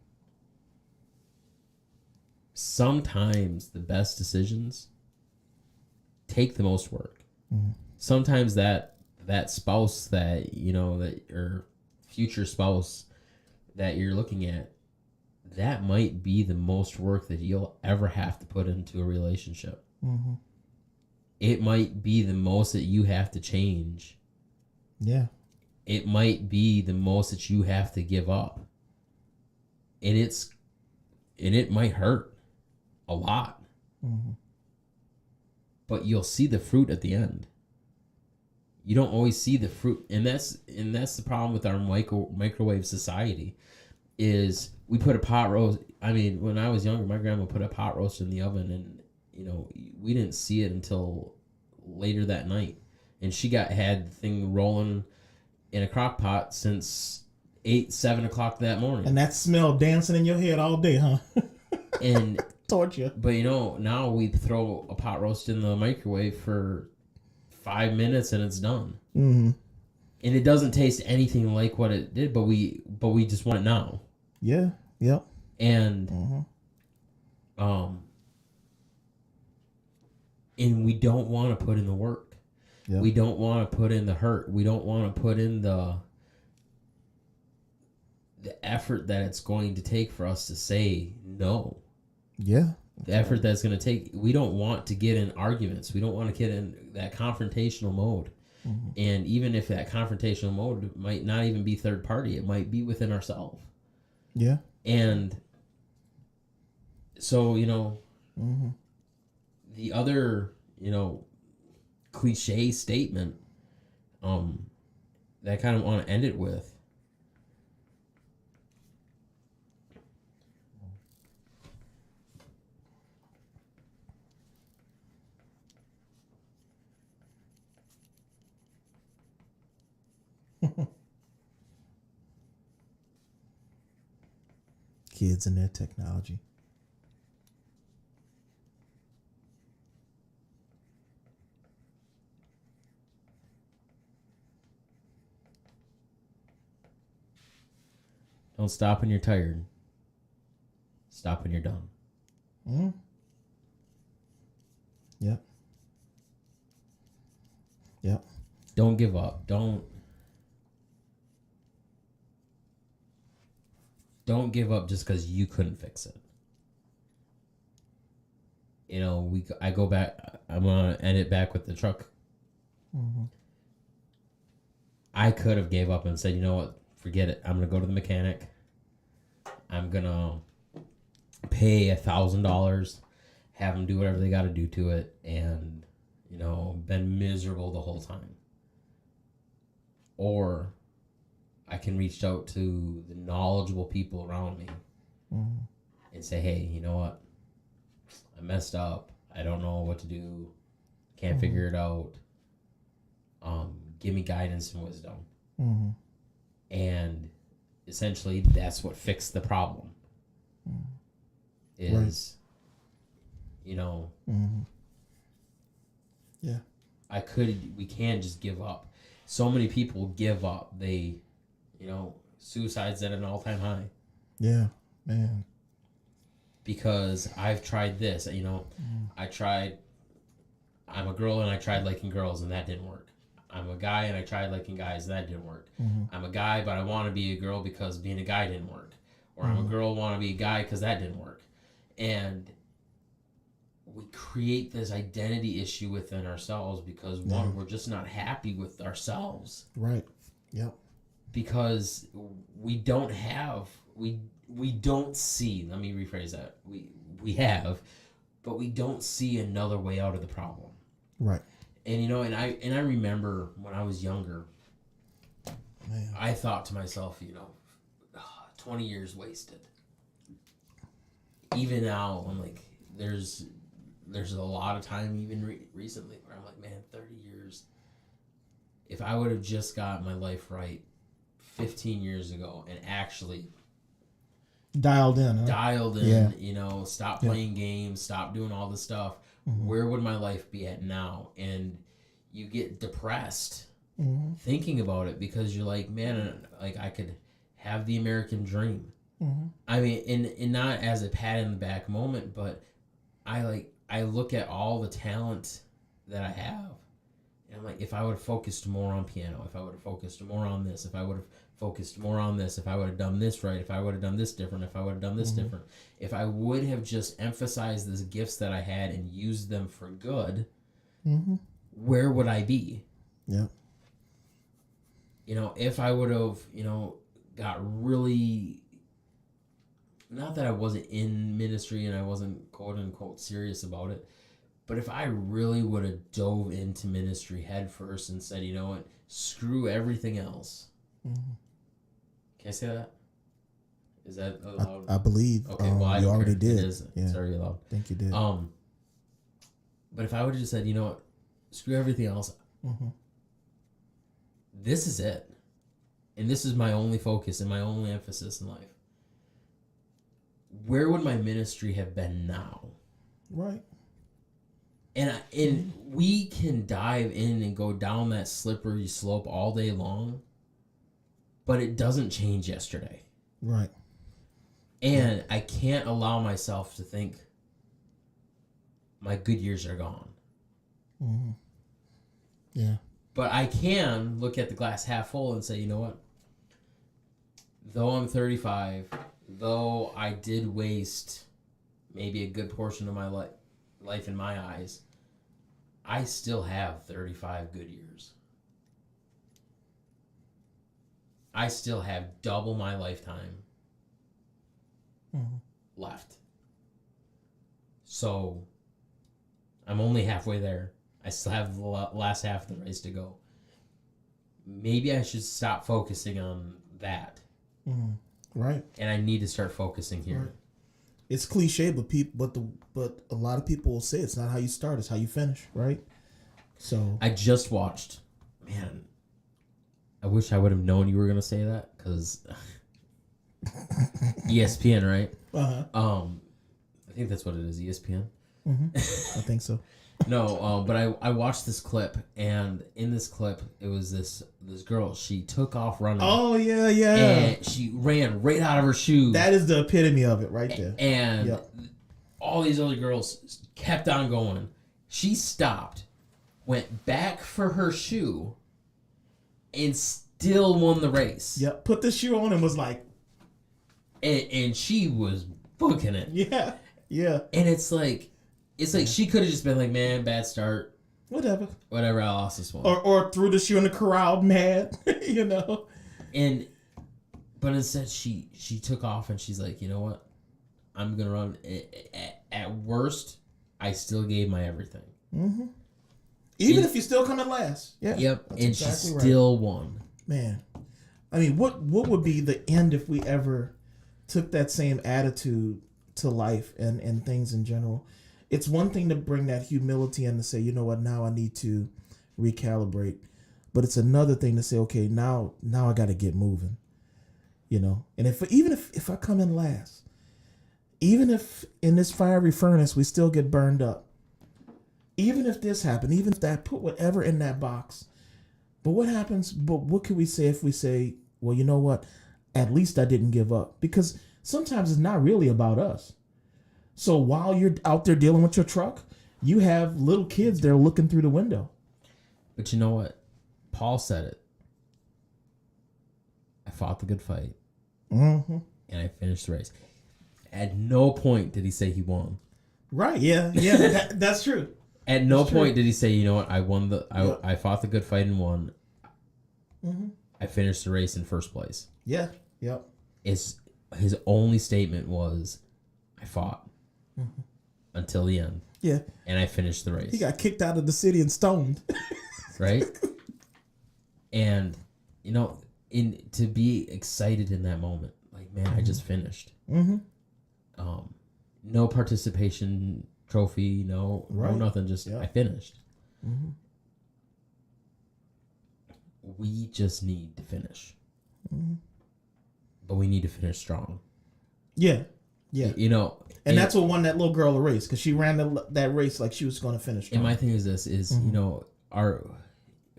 Sometimes the best decisions take the most work. Sometimes that spouse that or future spouse that you're looking at, that might be the most work that you'll ever have to put into a relationship. It might be the most that you have to change. Yeah. It might be the most that you have to give up. And it might hurt a lot. But you'll see the fruit at the end. You don't always see the fruit, and that's the problem with our microwave society. Is we put a pot roast. I mean, when I was younger, my grandma put a pot roast in the oven, and we didn't see it until later that night. And she had the thing rolling in a crock pot since 7 o'clock that morning. And that smell dancing in your head all day, huh? And torture. But now we throw a pot roast in the microwave for 5 minutes and it's done. And it doesn't taste anything like what it did, but we just want it now. Yeah. Yep. And and we don't want to put in the work. Yep. We don't want to put in the hurt. We don't want to put in the effort that it's going to take for us to say no. Yeah. The effort that's going to take. We don't want to get in arguments. We don't want to get in that confrontational mode. And even if that confrontational mode might not even be third party, it might be within ourselves. Yeah. And so, the other, cliche statement that I kind of want to end it with. Kids and their technology. Don't stop when you're tired. Stop when you're done. Yep. Yep. Don't give up. Don't give up just because you couldn't fix it. I go back. I'm gonna end it back with the truck. I could have gave up and said, you know what, forget it. I'm gonna go to the mechanic. I'm gonna pay $1,000, have them do whatever they got to do to it, and been miserable the whole time. Or I can reach out to the knowledgeable people around me and say, hey, you know what? I messed up. I don't know what to do. Can't figure it out. Give me guidance and wisdom. And essentially, that's what fixed the problem. Is, Yeah. we can just give up. so many people give up. They, suicide's at an all-time high. Yeah, man. Because I've tried this, I'm a girl and I tried liking girls and that didn't work. I'm a guy and I tried liking guys and that didn't work. I'm a guy but I want to be a girl because being a guy didn't work. Or I'm a girl, want to be a guy because that didn't work. And we create this identity issue within ourselves because one, we're just not happy with ourselves. Right. Yep. Because we don't have, we don't see, let me rephrase that. We have, but we don't see another way out of the problem. Right. And and I remember when I was younger, man, I thought to myself, 20 years wasted. Even now, I'm like, there's a lot of time even recently where I'm like, man, 30 years. If I would have just got my life right 15 years ago and actually dialed in, stop playing games, stop doing all this stuff, where would my life be at now? And you get depressed thinking about it because you're like, man, like I could have the American dream. I mean, and not as a pat in the back moment, but I look at all the talent that I have, and I'm like, if I would have focused more on piano, if I would have focused more on this, if I would have focused more on this, if I would have done this right, if I would have done this different, if I would have done this different, if I would have just emphasized these gifts that I had and used them for good, where would I be? Yeah. If I would have, got really, not that I wasn't in ministry and I wasn't quote unquote serious about it, but if I really would have dove into ministry head first and said, you know what, screw everything else. Can I say that? Is that allowed? I believe. Okay, well, you already did. It is. Yeah. It's already allowed. I think you did. But if I would have just said, you know what, screw everything else. This is it. And this is my only focus and my only emphasis in life. Where would my ministry have been now? Right. And we can dive in and go down that slippery slope all day long, but it doesn't change yesterday. Right. And I can't allow myself to think my good years are gone. Yeah. But I can look at the glass half full and say, you know what? Though I'm 35, though I did waste maybe a good portion of my life in my eyes, I still have 35 good years. I still have double my lifetime left. So I'm only halfway there. I still have the last half of the race to go. Maybe I should stop focusing on that. Right. And I need to start focusing here. Right. It's cliche, but a lot of people will say it's not how you start, it's how you finish, right? So I just watched, man, I wish I would have known you were going to say that, because ESPN, right? I think that's what it is, ESPN. I think so. No, but I watched this clip, and in this clip, it was this girl. She took off running. Oh, yeah. And she ran right out of her shoes. That is the epitome of it right there. And all these other girls kept on going. She stopped, went back for her shoe, and still won the race. Yep, put the shoe on and was like... And she was booking it. Yeah. And it's like she could have just been like, man, bad start. Whatever, I lost this one. Or threw the shoe in the crowd mad, But instead she took off and she's like, you know what? I'm going to run. At worst, I still gave my everything. Even if you still come in last. Yeah. Yep. And exactly she still won. Man. I mean, what would be the end if we ever took that same attitude to life and things in general? It's one thing to bring that humility in to say, you know what, now I need to recalibrate. But it's another thing to say, okay, now I got to get moving. And if I come in last, even if in this fiery furnace we still get burned up, even if this happened, even if that, put whatever in that box, But what happens? But what can we say if we say, well, you know what? At least I didn't give up. Because sometimes it's not really about us. So while you're out there dealing with your truck, you have little kids there looking through the window. But you know what? Paul said it. I fought the good fight. Mm-hmm. And I finished the race. At no point did he say he won. Right? Yeah. That's true. At no That's true. point did he say, you know what? I won the. Yep. I fought the good fight and won. Mm-hmm. I finished the race in first place. Yeah. Yep. His only statement was, I fought until the end. Yeah. And I finished the race. He got kicked out of the city and stoned. Right? And to be excited in that moment, like, man, I just finished. Mm-hmm. No participation trophy, no nothing, just I finished. Mm-hmm. We just need to finish. Mm-hmm. But we need to finish strong. Yeah. And that's what won that little girl a race, because she ran that race like she was going to finish strong. And my thing is this,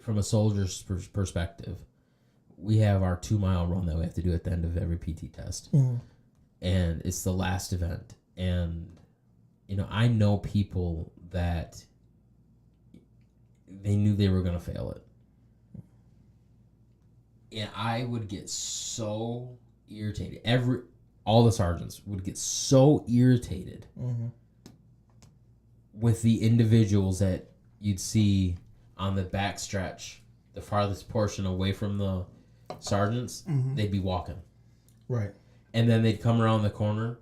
from a soldier's perspective, we have our 2-mile run that we have to do at the end of every PT test. Mm-hmm. And it's the last event. And, I know people that they knew they were going to fail it. And I would get so irritated. All the sergeants would get so irritated with the individuals that you'd see on the back stretch, the farthest portion away from the sergeants. They'd be walking. Right. And then they'd come around the corner,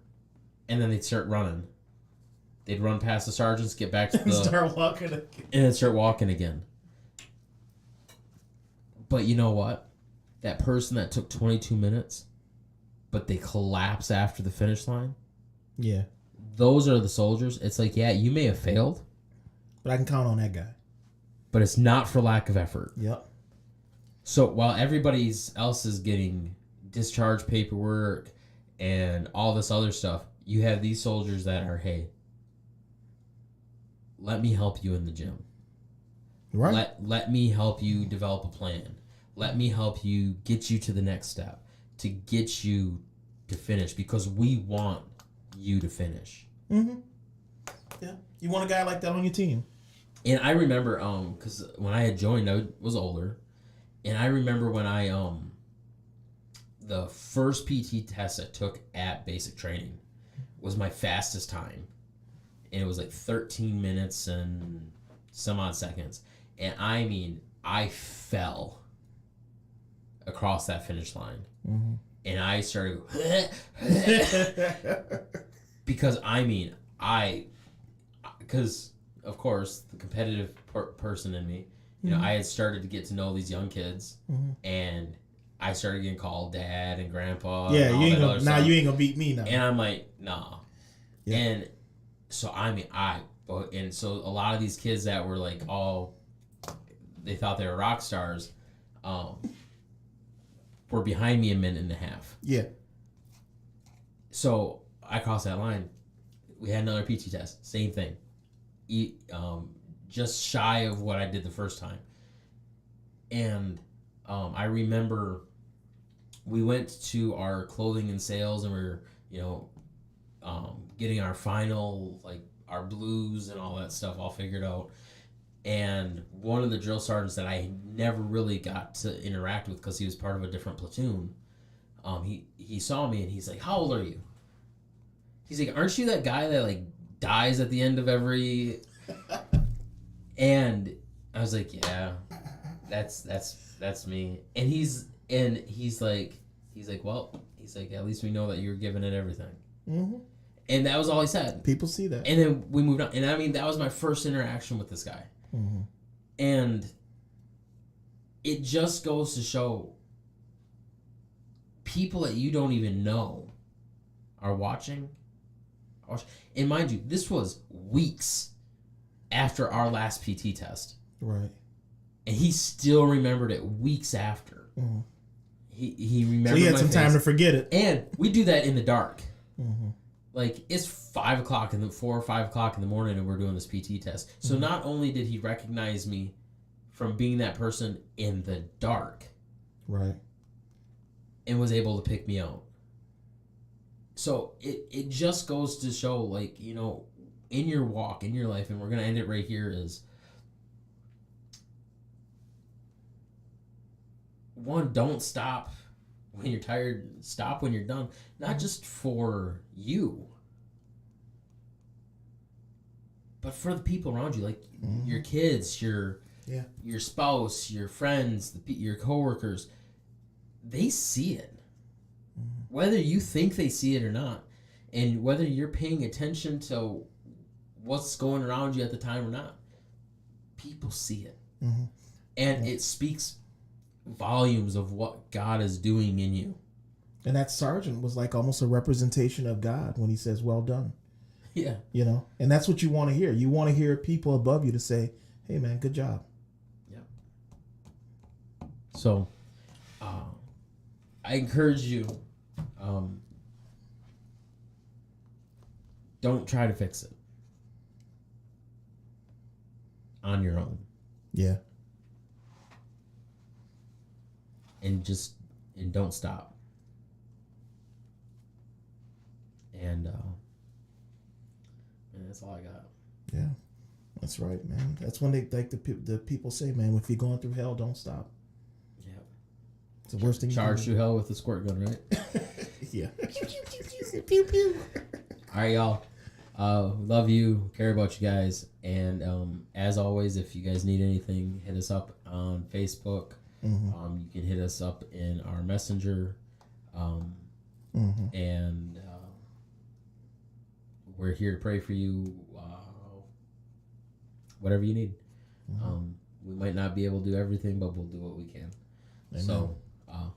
and then they'd start running. They'd run past the sergeants, get back to the... start walking again. And then start walking again. But you know what? That person that took 22 minutes, but they collapse after the finish line. Yeah. Those are the soldiers. It's like, yeah, you may have failed, but I can count on that guy. But it's not for lack of effort. Yep. So while everybody else is getting discharge paperwork and all this other stuff, you have these soldiers that are, hey, let me help you in the gym. Right. Let me help you develop a plan. Let me help you get you to the next step, to get you to finish, because we want you to finish. Mm-hmm. Yeah. You want a guy like that on your team. And I remember, because when I had joined, I was older, and I remember when I, the first PT test I took at basic training was my fastest time, and it was like 13 minutes and some odd seconds, and I mean, I fell across that finish line, and I started because because of course the competitive person in me, I had started to get to know these young kids, and I started getting called dad and grandpa. Yeah, and you ain't gonna you ain't gonna beat me now. And I'm like, nah. Yeah. And so and so a lot of these kids that were like they thought they were rock stars, were behind me a minute and a half. Yeah. So I crossed that line. We had another PT test. Same thing. Just shy of what I did the first time. And I remember we went to our clothing and sales, and we were, getting our final, like our blues and all that stuff all figured out. And one of the drill sergeants that I never really got to interact with because he was part of a different platoon, he saw me and he's like, "How old are you?" He's like, "Aren't you that guy that like dies at the end of every?" And I was like, "Yeah, that's me." And he's like, "Well," he's like, "At least we know that you're giving it everything." Mm-hmm. And that was all he said. People see that. And then we moved on. And I mean, that was my first interaction with this guy. Mm-hmm. And it just goes to show people that you don't even know are watching. And mind you, this was weeks after our last PT test. Right. And he still remembered it weeks after. Mm-hmm. He remembered. So he had some time to forget it. And we do that in the dark. Mm-hmm. Like, it's 5 o'clock 4 or 5 o'clock in the morning, and we're doing this PT test. So not only did he recognize me from being that person in the dark Right. and was able to pick me out. So it just goes to show, like, you know, in your walk, in your life, and we're going to end it right here, is one, don't stop when you're tired, stop when you're done. Not just for you, but for the people around you, like your kids, your spouse, your friends, your coworkers. They see it, whether you think they see it or not, and whether you're paying attention to what's going around you at the time or not. People see it, and it speaks volumes of what God is doing in you. And that sergeant was like almost a representation of God when he says, "Well done." Yeah. You know, and that's what you want to hear. You want to hear people above you to say, "Hey, man, good job." Yep. So, I encourage you, don't try to fix it on your own. Yeah. And don't stop. And that's all I got. Yeah, that's right, man. That's when they like the people say, man, if you're going through hell, don't stop. Yeah. It's the worst thing. Charge through hell with the squirt gun, right? Yeah. Pew, pew. All right, y'all. Love you, care about you guys, and as always, if you guys need anything, hit us up on Facebook. You can hit us up in our messenger, and we're here to pray for you. Whatever you need. We might not be able to do everything, but we'll do what we can. Amen. So,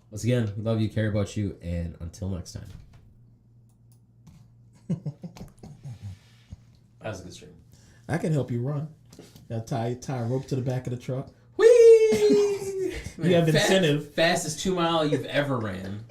once again, we love you, care about you, and until next time. That was a good stream. I can help you run. Now tie a rope to the back of the truck. Whee! You have incentive. Fastest 2 mile you've ever ran.